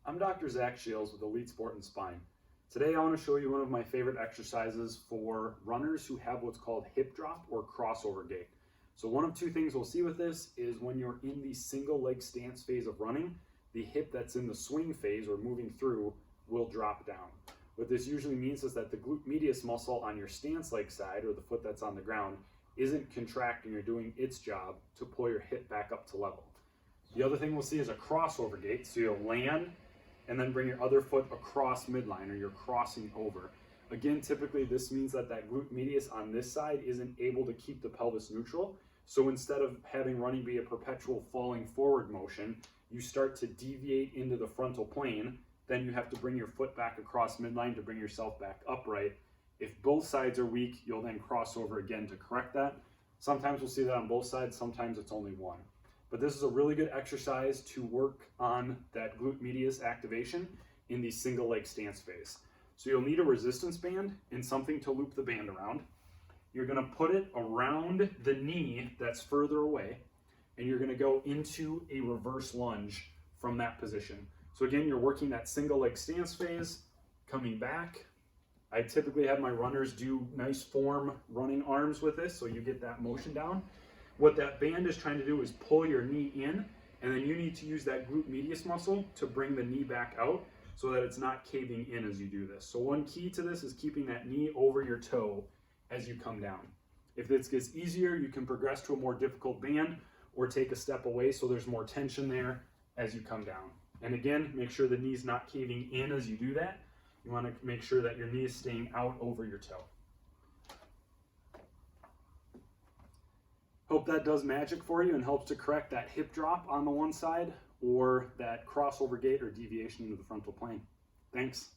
I'm Dr. Zach Shields with Elite Sport and Spine. Today I want to show you one of my favorite exercises for runners who have what's called hip drop or crossover gait. So one of two things we'll see with this is when you're in the single leg stance phase of running, the hip that's in the swing phase or moving through will drop down. What this usually means is that the glute medius muscle on your stance leg side, or the foot that's on the ground, isn't contracting or doing its job to pull your hip back up to level. The other thing we'll see is a crossover gait. So you'll land and then bring your other foot across midline, or you're crossing over. Again, typically this means that glute medius on this side isn't able to keep the pelvis neutral. So instead of having running be a perpetual falling forward motion, you start to deviate into the frontal plane. Then you have to bring your foot back across midline to bring yourself back upright. If both sides are weak, you'll then cross over again to correct that. Sometimes we'll see that on both sides, sometimes it's only one. But this is a really good exercise to work on that glute medius activation in the single leg stance phase. So you'll need a resistance band and something to loop the band around. You're gonna put it around the knee that's further away, and you're gonna go into a reverse lunge from that position. So again, you're working that single leg stance phase, coming back. I typically have my runners do nice form running arms with this, so you get that motion down. What that band is trying to do is pull your knee in, and then you need to use that glute medius muscle to bring the knee back out so that it's not caving in as you do this. So one key to this is keeping that knee over your toe as you come down. If this gets easier, you can progress to a more difficult band or take a step away so there's more tension there as you come down. And again, make sure the knee's not caving in as you do that. You want to make sure that your knee is staying out over your toe. Hope that does magic for you and helps to correct that hip drop on the one side or that crossover gait or deviation into the frontal plane. Thanks.